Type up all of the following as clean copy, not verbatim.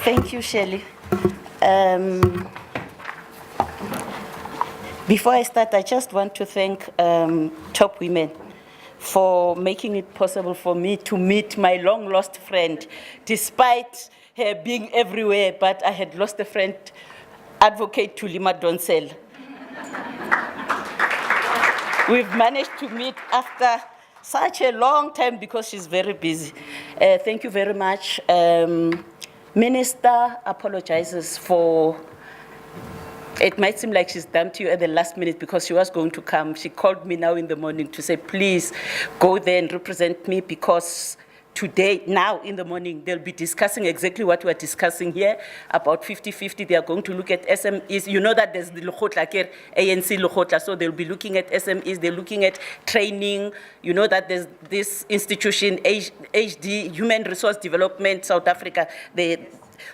Thank you, Shelley. Before I start, I just want to thank Top Women for making it possible for me to meet my long-lost friend, despite her being everywhere, but I had lost a friend, Advocate Thuli Madonsela. We've managed to meet after such a long time because she's very busy. Thank you very much. Minister apologizes for, it might seem like she's dumped you at the last minute because she was going to come. She called me now in the morning to say, please go there and represent me because today, now in the morning, they'll be discussing exactly what we're discussing here, about 50-50. They are going to look at SMEs. You know that there's the Lukhotla, ANC Lukhotla, so they'll be looking at SMEs, they're looking at training. You know that there's this institution, HD, Human Resource Development, South Africa.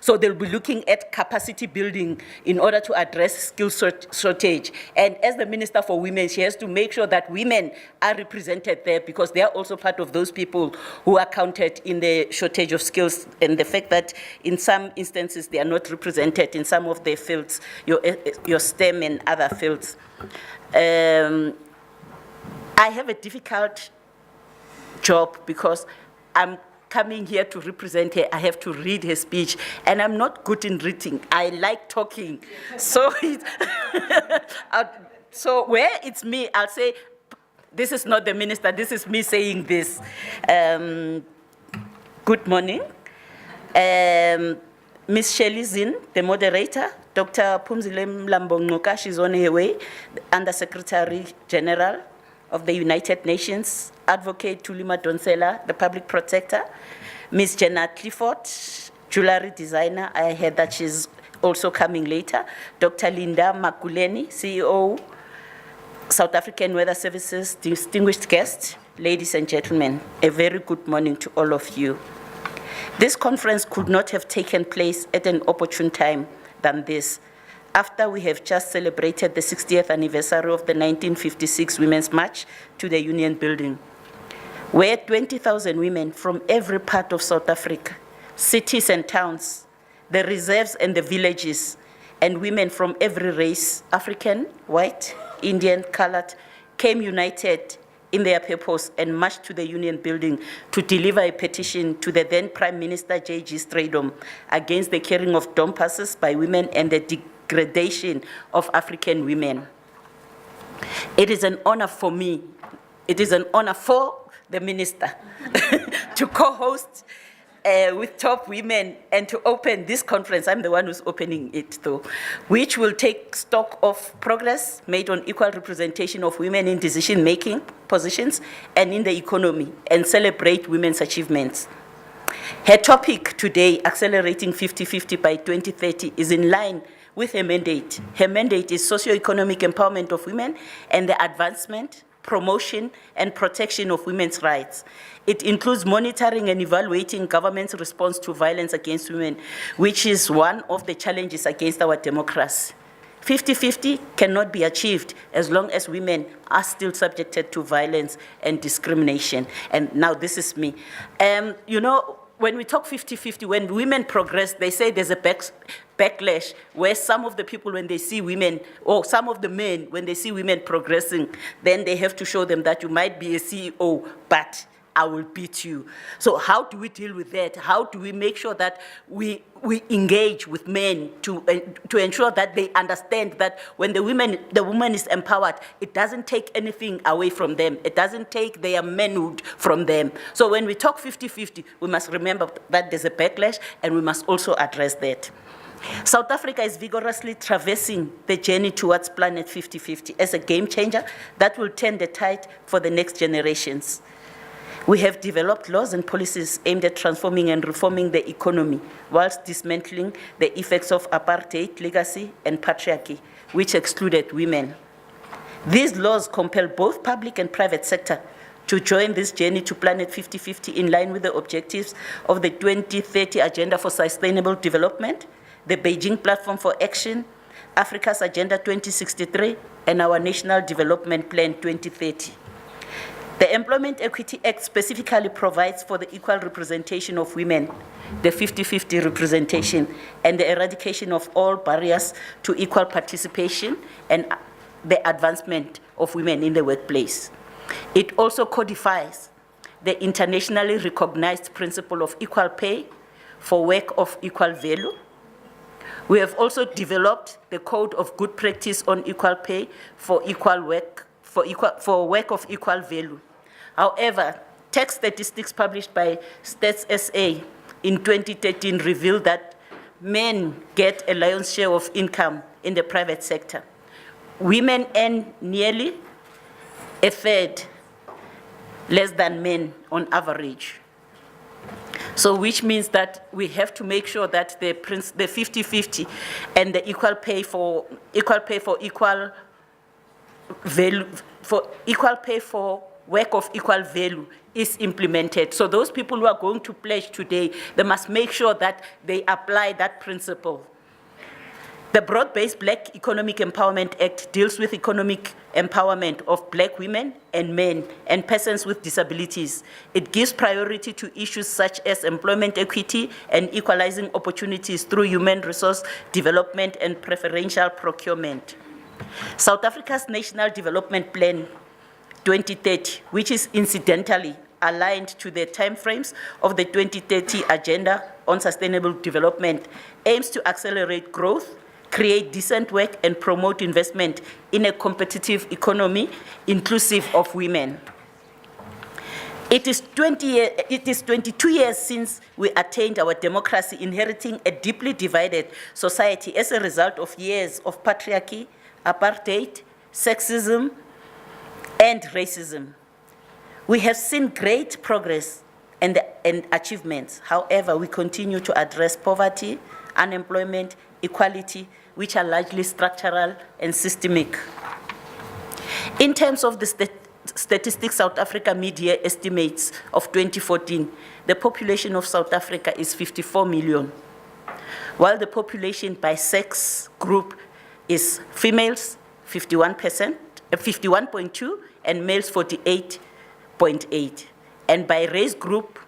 So they'll be looking at capacity building in order to address skill shortage. And as the Minister for Women, she has to make sure that women are represented there because they are also part of those people who are counted in the shortage of skills and the fact that in some instances they are not represented in some of their fields, your STEM and other fields. I have a difficult job because I'm coming here to represent her. I have to read her speech, and I'm not good in reading. I like talking. So, so where it's me, I'll say, this is not the minister, this is me saying this. Good morning. Ms. Shelley Zinn, the moderator, Dr. Phumzile Mlambo-Ngcuka, she's on her way, Under Secretary General of the United Nations, Advocate Thuli Madonsela, the Public Protector, Ms. Jenna Clifford, jewelry designer, I heard that she's also coming later, Dr. Linda Makuleni, CEO, South African Weather Services, distinguished guests, ladies and gentlemen, a very good morning to all of you. This conference could not have taken place at an opportune time than this, after we have just celebrated the 60th anniversary of the 1956 Women's March to the Union Building, where 20,000 women from every part of South Africa, cities and towns, the reserves and the villages, and women from every race, African, white, Indian, colored, came united in their purpose and marched to the Union Building to deliver a petition to the then Prime Minister J.G. Stradom against the carrying of dom passes by women and the degradation of African women. It is an honor for me, it is an honor for the minister to co-host with Top Women and to open this conference. I'm the one who's opening it though, which will take stock of progress made on equal representation of women in decision-making positions and in the economy and celebrate women's achievements. Her topic today, Accelerating 50-50 by 2030, is in line with her mandate. Her mandate is socio-economic empowerment of women and the advancement, promotion, and protection of women's rights. It includes monitoring and evaluating government's response to violence against women, which is one of the challenges against our democracy. 50-50 cannot be achieved as long as women are still subjected to violence and discrimination. And now this is me. You know, when we talk 50-50, when women progress, they say there's a backlash where some of the people, when they see women, or some of the men, when they see women progressing, then they have to show them that you might be a CEO, but I will beat you. So how do we deal with that? How do we make sure that we engage with men to ensure that they understand that when the woman is empowered, it doesn't take anything away from them. It doesn't take their manhood from them. So when we talk 50-50, we must remember that there's a backlash and we must also address that. South Africa is vigorously traversing the journey towards Planet 50-50 as a game changer that will turn the tide for the next generations. We have developed laws and policies aimed at transforming and reforming the economy whilst dismantling the effects of apartheid, legacy, and patriarchy, which excluded women. These laws compel both public and private sector to join this journey to Planet 50-50 in line with the objectives of the 2030 Agenda for Sustainable Development, the Beijing Platform for Action, Africa's Agenda 2063, and our National Development Plan 2030. The Employment Equity Act specifically provides for the equal representation of women, the 50-50 representation, and the eradication of all barriers to equal participation and the advancement of women in the workplace. It also codifies the internationally recognized principle of equal pay for work of equal value. We have also developed the Code of Good Practice on Equal Pay for equal work, for work of equal value. However, tax statistics published by Stats SA in 2013 revealed that men get a lion's share of income in the private sector. Women earn nearly a third less than men on average. So which means that we have to make sure that the 50-50 and the equal pay for equal value, for equal pay for work of equal value is implemented. So those people who are going to pledge today, they must make sure that they apply that principle. The Broad-Based Black Economic Empowerment Act deals with economic empowerment of Black women and men and persons with disabilities. It gives priority to issues such as employment equity and equalizing opportunities through human resource development and preferential procurement. South Africa's National Development Plan 2030, which is incidentally aligned to the timeframes of the 2030 Agenda on Sustainable Development, aims to accelerate growth, create decent work, and promote investment in a competitive economy inclusive of women. It is 22 years since we attained our democracy, inheriting a deeply divided society as a result of years of patriarchy, apartheid, sexism, and racism. We have seen great progress and achievements. However, we continue to address poverty, unemployment, equality, which are largely structural and systemic. In terms of the Statistics South Africa media estimates of 2014, the population of South Africa is 54 million, while the population by sex group is females 51.2, and males 48.8. And by race group,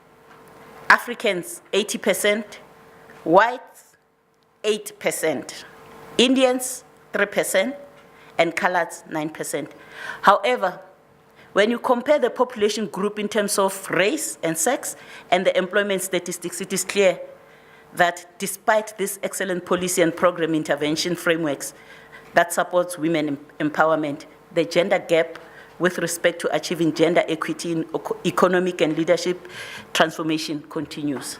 Africans 80%, whites 8%, Indians 3%, and coloreds 9%. However, when you compare the population group in terms of race and sex and the employment statistics, it is clear that despite this excellent policy and program intervention frameworks that supports women empowerment, the gender gap with respect to achieving gender equity in economic and leadership transformation continues.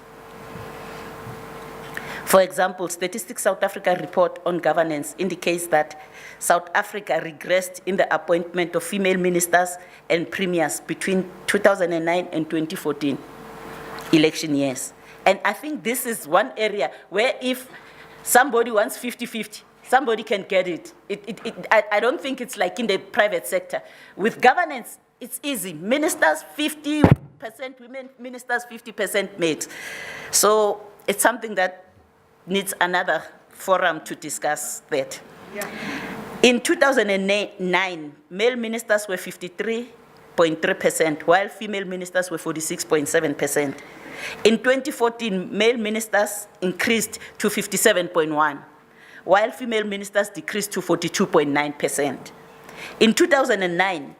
For example, Statistics South Africa report on governance indicates that South Africa regressed in the appointment of female ministers and premiers between 2009 and 2014 election years. And I think this is one area where if somebody wants 50-50, somebody can get it. I don't think it's like in the private sector. With governance, it's easy. Ministers, 50% women, ministers, 50% males. So it's something that needs another forum to discuss that. Yeah. In 2009, male ministers were 53.3%, while female ministers were 46.7%. In 2014, male ministers increased to 57.1%. while female ministers decreased to 42.9%. In 2009,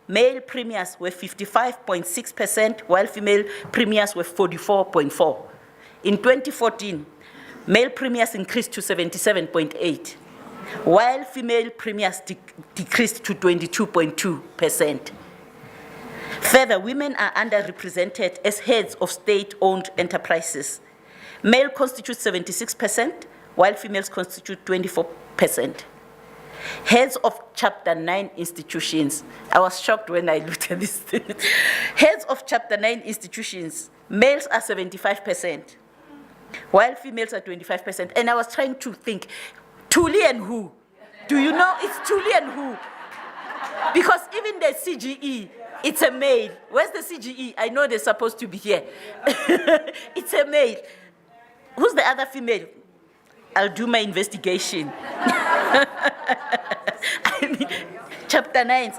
male premiers were 55.6%, while female premiers were 44.4%. In 2014, male premiers increased to 77.8%, while female premiers decreased to 22.2%. Further, women are underrepresented as heads of state-owned enterprises. Male constitutes 76%, while females constitute 24%. Heads of Chapter 9 institutions. I was shocked when I looked at this. Heads of Chapter 9 institutions, males are 75%, while females are 25%. And I was trying to think, Tuli and who? Do you know it's Tuli and who? Because even the CGE, it's a male. Where's the CGE? I know they're supposed to be here. It's a male. Who's the other female? I'll do my investigation. I mean, Chapter 9.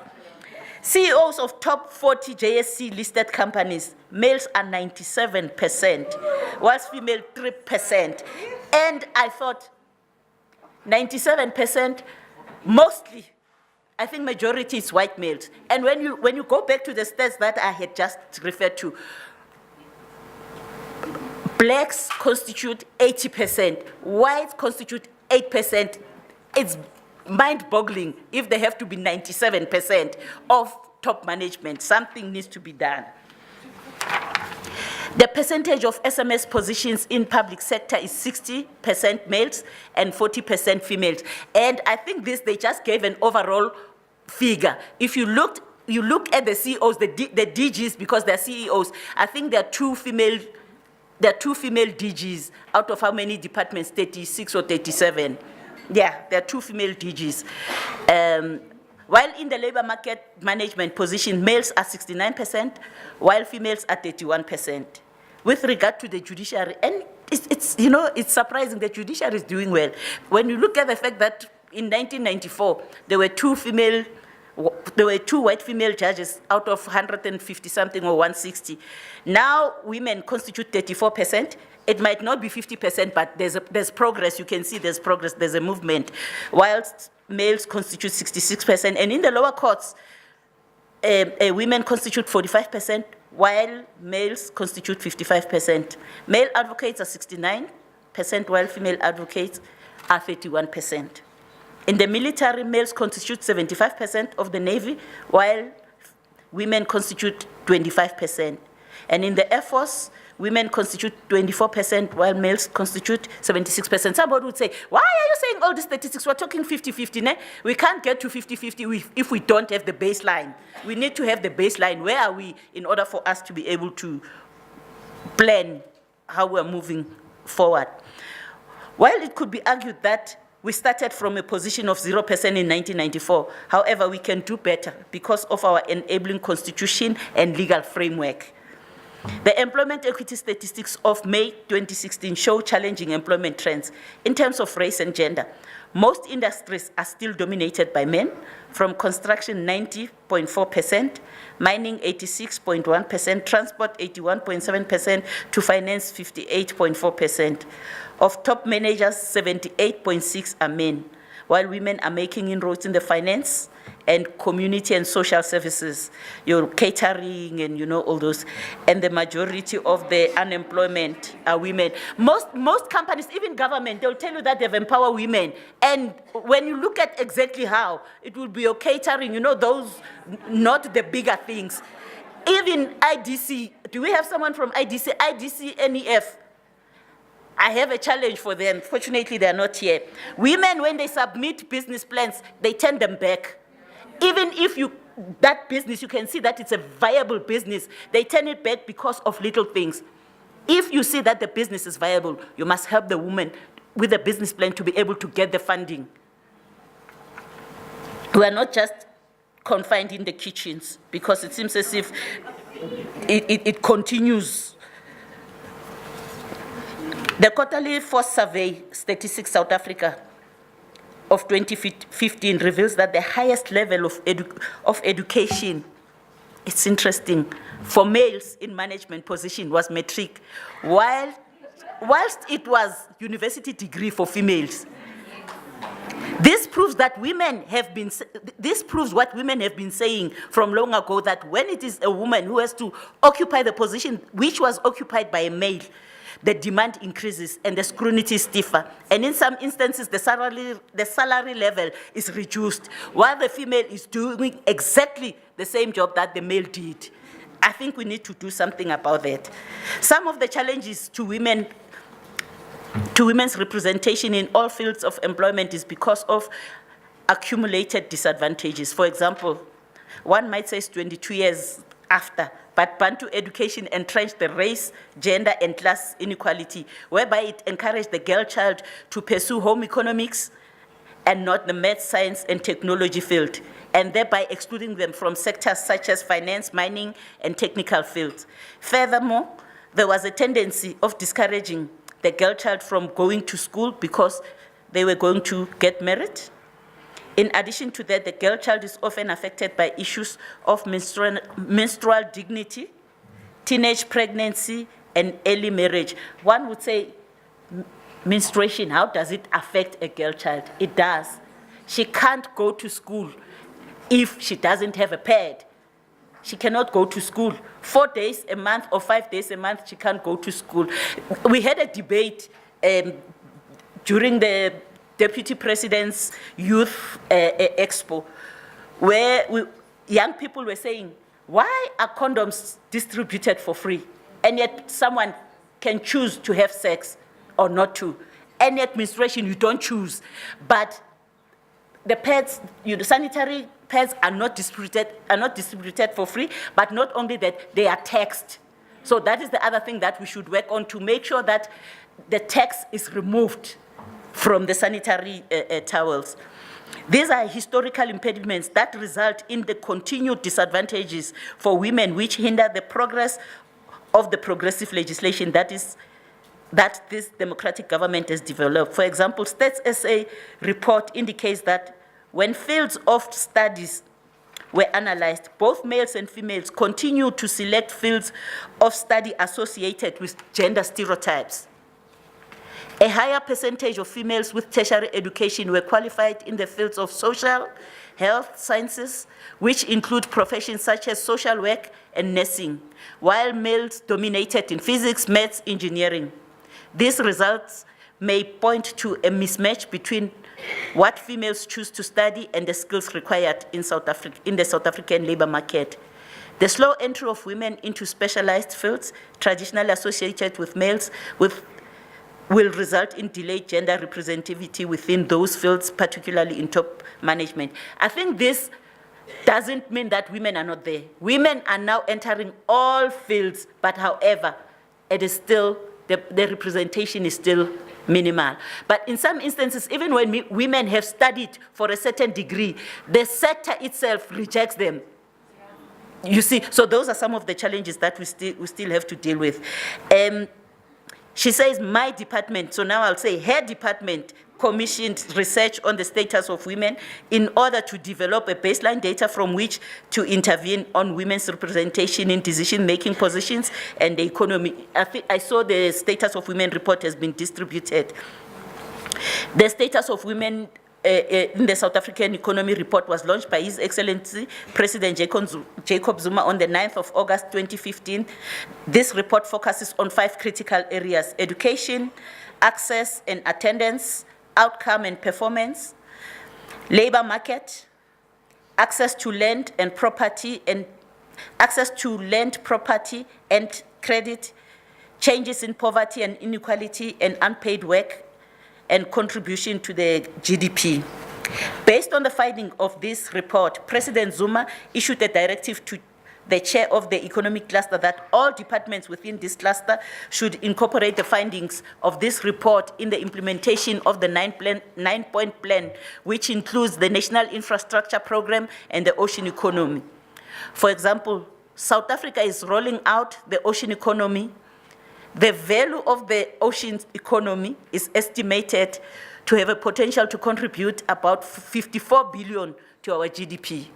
CEOs of top 40 JSC listed companies, males are 97%, whilst female 3%. And I thought 97%, mostly, I think majority is white males. And when you go back to the stats that I had just referred to, blacks constitute 80%, whites constitute 8%. It's mind-boggling if they have to be 97% of top management. Something needs to be done. The percentage of SMS positions in public sector is 60% males and 40% females. And I think they just gave an overall figure. If you look at the CEOs, the DGs, because they're CEOs, I think there are two female DGs out of how many departments? 36 or 37. Yeah, there are two female DGs. While in the labor market management position, males are 69%, while females are 31%. With regard to the judiciary, and it's surprising the judiciary is doing well. When you look at the fact that in 1994, there were two white female judges out of 150 something or 160. Now women constitute 34%. It might not be 50%, but there's progress. You can see there's progress, there's a movement. Whilst males constitute 66%, and in the lower courts, women constitute 45%, while males constitute 55%. Male advocates are 69%, while female advocates are 31%. In the military, males constitute 75% of the Navy, while women constitute 25%. And in the Air Force, women constitute 24%, while males constitute 76%. Somebody would say, why are you saying all these statistics? We're talking 50-50, ne? We can't get to 50-50 if we don't have the baseline. We need to have the baseline. Where are we in order for us to be able to plan how we're moving forward? While it could be argued that we started from a position of 0% in 1994, however, we can do better because of our enabling constitution and legal framework. The employment equity statistics of May 2016 show challenging employment trends in terms of race and gender. Most industries are still dominated by men, from construction 90.4%, mining 86.1%, transport 81.7%, to finance 58.4%. Of top managers, 78.6% are men, while women are making inroads in the finance and community and social services, your catering and all those. And the majority of the unemployment are women. Most companies, even government, they'll tell you that they've empowered women. And when you look at exactly how, it will be your catering, those, not the bigger things. Even IDC, do we have someone from IDC? IDC, NEF. I have a challenge for them. Fortunately, they're not here. Women, when they submit business plans, they turn them back. Even if that business, you can see that it's a viable business, they turn it back because of little things. If you see that the business is viable, you must help the woman with a business plan to be able to get the funding. We are not just confined in the kitchens, because it seems as if it continues. The quarterly force survey, Statistics South Africa, of 2015 reveals that the highest level of education, it's interesting, for males in management position was matric, whilst it was university degree for females. This proves what women have been saying from long ago, that when it is a woman who has to occupy the position which was occupied by a male, the demand increases and the scrutiny is stiffer. And in some instances, the salary level is reduced, while the female is doing exactly the same job that the male did. I think we need to do something about that. Some of the challenges to women's representation in all fields of employment is because of accumulated disadvantages. For example, one might say it's 22 years after, but Bantu education entrenched the race, gender, and class inequality, whereby it encouraged the girl child to pursue home economics and not the math, science, and technology field, and thereby excluding them from sectors such as finance, mining, and technical fields. Furthermore, there was a tendency of discouraging the girl child from going to school because they were going to get married. In addition to that, the girl child is often affected by issues of menstrual dignity, teenage pregnancy, and early marriage. One would say, menstruation, how does it affect a girl child? It does. She can't go to school if she doesn't have a pad. She cannot go to school. 4 days a month or 5 days a month, she can't go to school. We had a debate during the Deputy President's Youth Expo, where young people were saying, why are condoms distributed for free? And yet someone can choose to have sex or not to. And yet menstruation, you don't choose. But the pads, the sanitary pads are not distributed for free, but not only that, they are taxed. So that is the other thing that we should work on, to make sure that the tax is removed from the sanitary towels. These are historical impediments that result in the continued disadvantages for women, which hinder the progress of the progressive legislation that this democratic government has developed. For example, Stats SA report indicates that when fields of studies were analyzed, both males and females continue to select fields of study associated with gender stereotypes. A higher percentage of females with tertiary education were qualified in the fields of social, health sciences, which include professions such as social work and nursing, while males dominated in physics, maths, engineering. These results may point to a mismatch between what females choose to study and the skills required in the South African labor market. The slow entry of women into specialized fields traditionally associated with males will result in delayed gender representativity within those fields, particularly in top management. I think this doesn't mean that women are not there. Women are now entering all fields, but however, it is still, the representation is still minimal. But in some instances, even when women have studied for a certain degree, the sector itself rejects them. You see, so those are some of the challenges that we still have to deal with. She says, my department, so now I'll say her department, commissioned research on the status of women in order to develop a baseline data from which to intervene on women's representation in decision-making positions and the economy. I saw the status of women report has been distributed. The status of women in the South African economy report was launched by His Excellency President Jacob Zuma on the 9th of August 2015. This report focuses on 5 critical areas: education, access and attendance, outcome and performance, labor market, access to land and property and credit, changes in poverty and inequality and unpaid work, and contribution to the GDP. Based on the finding of this report, President Zuma issued a directive to the chair of the economic cluster that all departments within this cluster should incorporate the findings of this report in the implementation of the 9-point plan, which includes the National Infrastructure Program and the ocean economy. For example, South Africa is rolling out the ocean economy. The value of the ocean economy is estimated to have a potential to contribute about 54 billion to our GDP.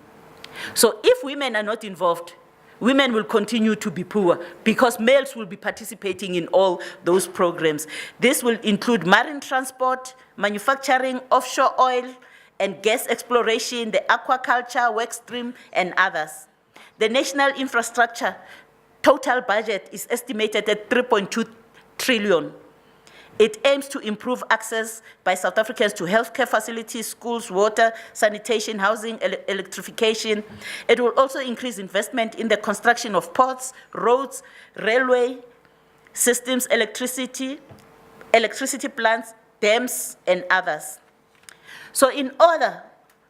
So if women are not involved, women will continue to be poor because males will be participating in all those programs. This will include marine transport, manufacturing, offshore oil and gas exploration, the aquaculture, work stream, and others. The national infrastructure total budget is estimated at 3.2 trillion. It aims to improve access by South Africans to healthcare facilities, schools, water, sanitation, housing, electrification. It will also increase investment in the construction of ports, roads, railway systems, electricity plants, dams, and others. So in order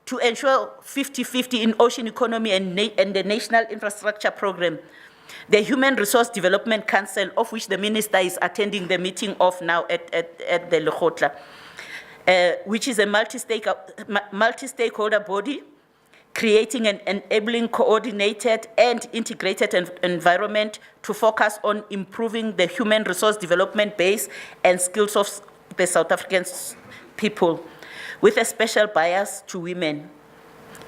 to ensure 50-50 in ocean economy and the National Infrastructure Program, the Human Resource Development Council, of which the Minister is attending the meeting of now at the Lekgotla, which is a multi-stakeholder body, creating an enabling, coordinated, and integrated environment to focus on improving the human resource development base and skills of the South African people. with a special bias to women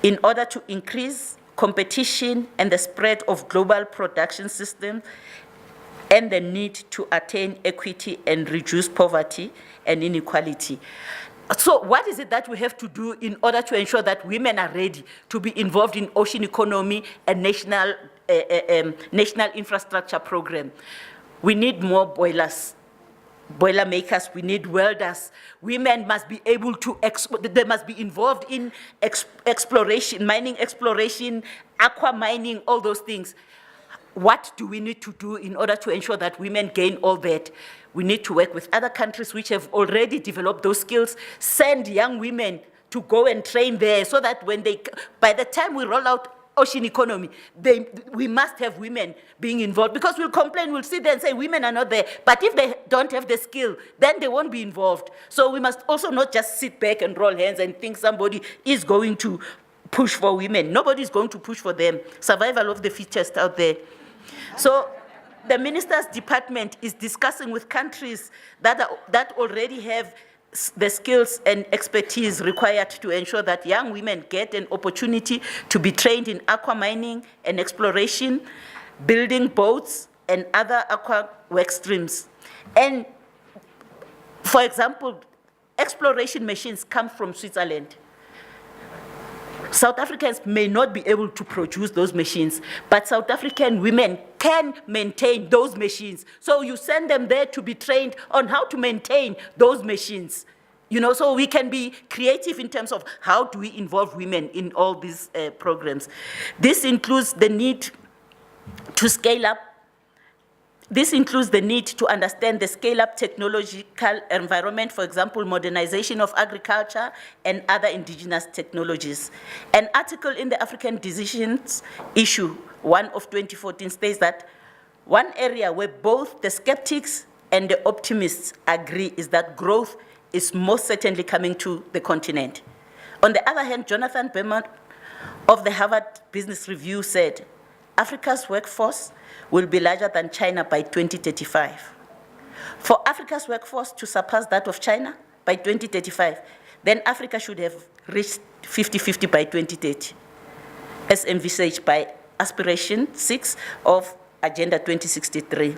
in order to increase competition and the spread of global production systems and the need to attain equity and reduce poverty and inequality. So what is it that we have to do in order to ensure that women are ready to be involved in ocean economy and national infrastructure program? We need more boilers, boiler makers, we need welders. Women must be able to, they must be involved in exploration, mining exploration, aqua mining, all those things. What do we need to do in order to ensure that women gain all that? We need to work with other countries which have already developed those skills, send young women to go and train there so that when they, by the time we roll out ocean economy, we must have women being involved, because we'll complain, we'll sit there and say women are not there, but if they don't have the skill, then they won't be involved. So we must also not just sit back and roll hands and think somebody is going to push for women. Nobody's going to push for them. Survival of the fittest out there. So the Minister's Department is discussing with countries that already have the skills and expertise required to ensure that young women get an opportunity to be trained in aqua mining and exploration, building boats and other aqua work streams. And for example, exploration machines come from Switzerland. South Africans may not be able to produce those machines, but South African women can maintain those machines. So you send them there to be trained on how to maintain those machines. You know, so we can be creative in terms of how do we involve women in all these programs. This includes the need to scale up. This includes the need to understand the scale-up technological environment, for example, modernization of agriculture and other indigenous technologies. An article in the African Decisions issue 1 of 2014 states that one area where both the skeptics and the optimists agree is that growth is most certainly coming to the continent. On the other hand, Jonathan Berman of the Harvard Business Review said, Africa's workforce will be larger than China by 2035. For Africa's workforce to surpass that of China by 2035, then Africa should have reached 50-50 by 2030, as envisaged by Aspiration 6 of Agenda 2063.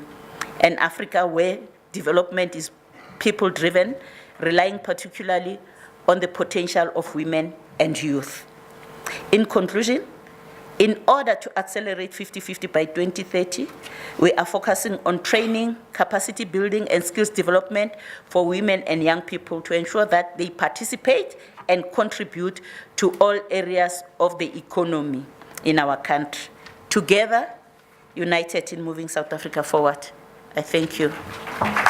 An Africa where development is people-driven, relying particularly on the potential of women and youth. In conclusion, in order to accelerate 50-50 by 2030, we are focusing on training, capacity building, and skills development for women and young people to ensure that they participate and contribute to all areas of the economy in our country. Together, united in moving South Africa forward. I thank you.